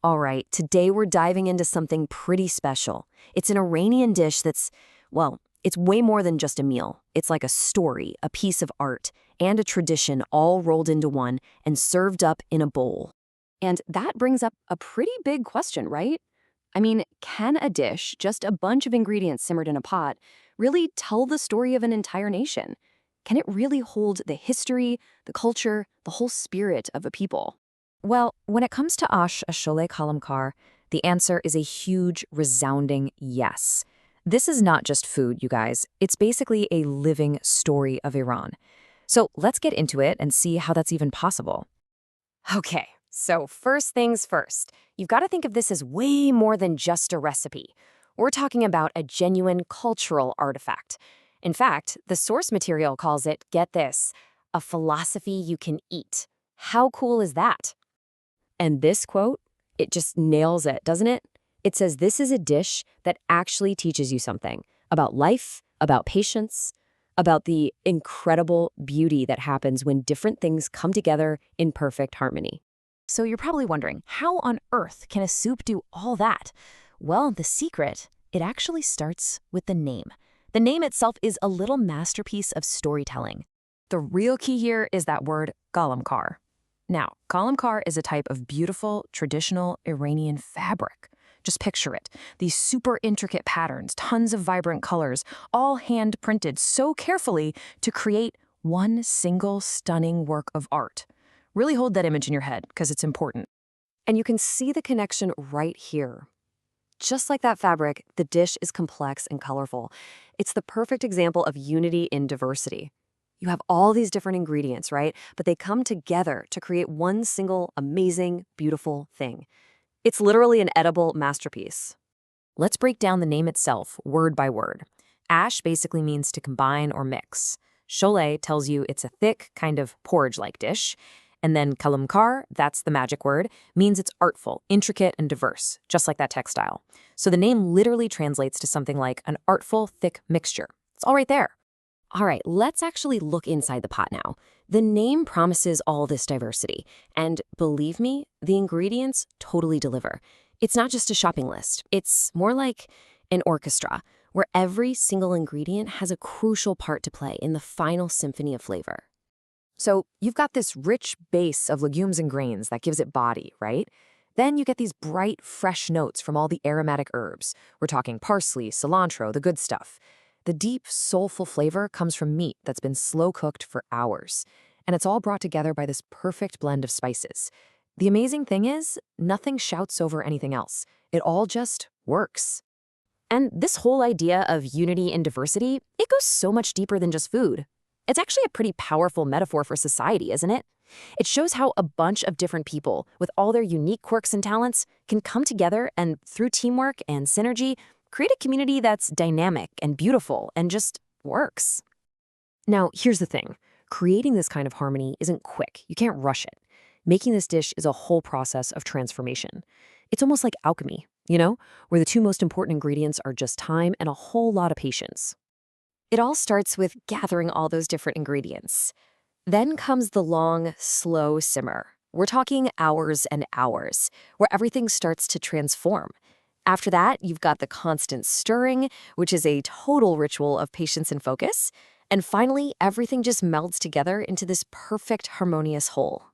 All right, today we're diving into something pretty special. It's an Iranian dish that's, well, it's way more than just a meal. It's like a story, a piece of art, and a tradition all rolled into one and served up in a bowl. And that brings up a pretty big question, right? I mean, can a dish, just a bunch of ingredients simmered in a pot, really tell the story of an entire nation? Can it really hold the history, the culture, the whole spirit of a people? Well, when it comes to Sholeh Ghalemkar, the answer is a huge, resounding yes. This is not just food, you guys. It's basically a living story of Iran. So let's get into it and see how that's even possible. Okay, so first things first. You've got to think of this as way more than just a recipe. We're talking about a genuine cultural artifact. In fact, the source material calls it, get this, a philosophy you can eat. How cool is that? And this quote, it just nails it, doesn't it? It says this is a dish that actually teaches you something about life, about patience, about the incredible beauty that happens when different things come together in perfect harmony. So you're probably wondering, how on earth can a soup do all that? Well, the secret, it actually starts with the name. The name itself is a little masterpiece of storytelling. The real key here is that word Ghalemkar. Now, Ghalemkar is a type of beautiful, traditional Iranian fabric. Just picture it. These super intricate patterns, tons of vibrant colors, all hand-printed so carefully to create one single stunning work of art. Really hold that image in your head, because it's important. And you can see the connection right here. Just like that fabric, the dish is complex and colorful. It's the perfect example of unity in diversity. You have all these different ingredients, right? But they come together to create one single, amazing, beautiful thing. It's literally an edible masterpiece. Let's break down the name itself, word by word. Ash basically means to combine or mix. Sholeh tells you it's a thick, kind of porridge-like dish. And then Ghalemkar, that's the magic word, means it's artful, intricate, and diverse, just like that textile. So the name literally translates to something like an artful, thick mixture. It's all right there. All right, let's actually look inside the pot now. The name promises all this diversity, and believe me, the ingredients totally deliver. It's not just a shopping list. It's more like an orchestra, where every single ingredient has a crucial part to play in the final symphony of flavor. So you've got this rich base of legumes and grains that gives it body, right? Then you get these bright, fresh notes from all the aromatic herbs. We're talking parsley, cilantro, the good stuff. The deep, soulful flavor comes from meat that's been slow-cooked for hours, and it's all brought together by this perfect blend of spices. The amazing thing is, nothing shouts over anything else. It all just works. And this whole idea of unity and diversity, it goes so much deeper than just food. It's actually a pretty powerful metaphor for society, isn't it? It shows how a bunch of different people, with all their unique quirks and talents, can come together and, through teamwork and synergy, create a community that's dynamic and beautiful and just works. Now, here's the thing. Creating this kind of harmony isn't quick. You can't rush it. Making this dish is a whole process of transformation. It's almost like alchemy, where the two most important ingredients are just time and a whole lot of patience. It all starts with gathering all those different ingredients. Then comes the long, slow simmer. We're talking hours and hours, where everything starts to transform. After that, you've got the constant stirring, which is a total ritual of patience and focus. And finally, everything just melds together into this perfect, harmonious whole.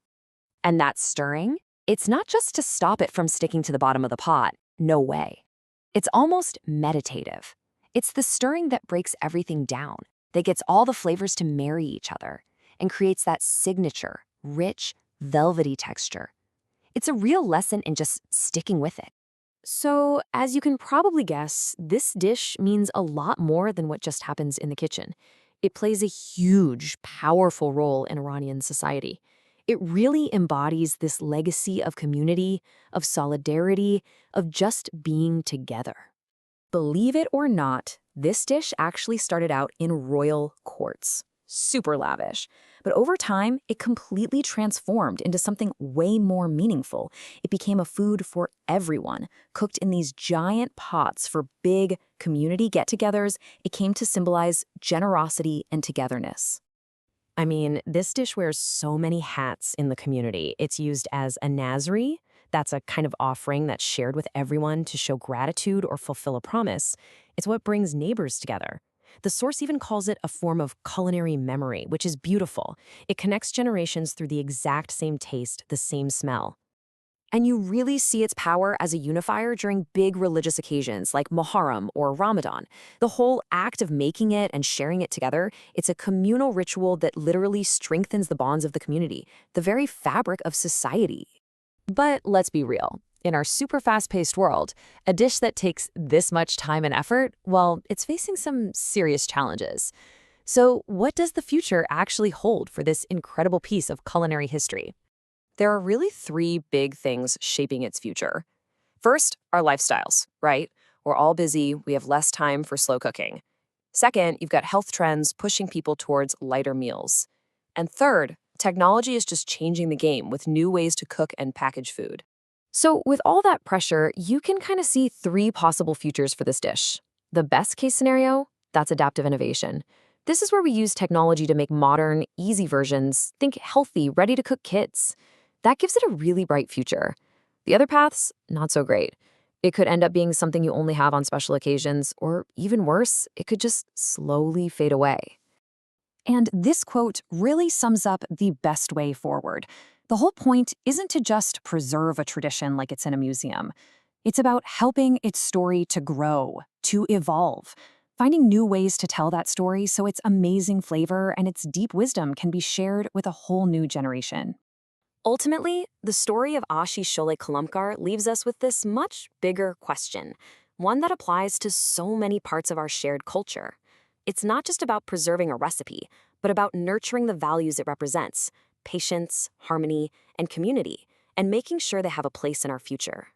And that stirring, it's not just to stop it from sticking to the bottom of the pot. No way. It's almost meditative. It's the stirring that breaks everything down, that gets all the flavors to marry each other, and creates that signature, rich, velvety texture. It's a real lesson in just sticking with it. So, as you can probably guess, this dish means a lot more than what just happens in the kitchen. It plays a huge, powerful role in Iranian society. It really embodies this legacy of community, of solidarity, of just being together. Believe it or not, this dish actually started out in royal courts. Super lavish. But over time, it completely transformed into something way more meaningful. It became a food for everyone, cooked in these giant pots for big community get-togethers. It came to symbolize generosity and togetherness. I mean, this dish wears so many hats in the community. It's used as a Nazri, That's a kind of offering that's shared with everyone to show gratitude or fulfill a promise. It's what brings neighbors together. The source even calls it a form of culinary memory, which is beautiful. It connects generations through the exact same taste, the same smell. And you really see its power as a unifier during big religious occasions like Muharram or Ramadan. The whole act of making it and sharing it together, it's a communal ritual that literally strengthens the bonds of the community, the very fabric of society. But let's be real. In our super fast-paced world, a dish that takes this much time and effort, well, it's facing some serious challenges. So what does the future actually hold for this incredible piece of culinary history? There are really three big things shaping its future. First, our lifestyles, right? We're all busy, we have less time for slow cooking. Second, you've got health trends pushing people towards lighter meals. And third, technology is just changing the game with new ways to cook and package food. So with all that pressure, you can kind of see three possible futures for this dish. The best case scenario, that's adaptive innovation. This is where we use technology to make modern, easy versions, think healthy, ready-to-cook kits. That gives it a really bright future. The other paths, not so great. It could end up being something you only have on special occasions, or even worse, it could just slowly fade away. And this quote really sums up the best way forward. The whole point isn't to just preserve a tradition like it's in a museum. It's about helping its story to grow, to evolve, finding new ways to tell that story so its amazing flavor and its deep wisdom can be shared with a whole new generation. Ultimately, the story of Ashish Sholeh Ghalemkar leaves us with this much bigger question, one that applies to so many parts of our shared culture. It's not just about preserving a recipe, but about nurturing the values it represents, patience, harmony, and community, and making sure they have a place in our future.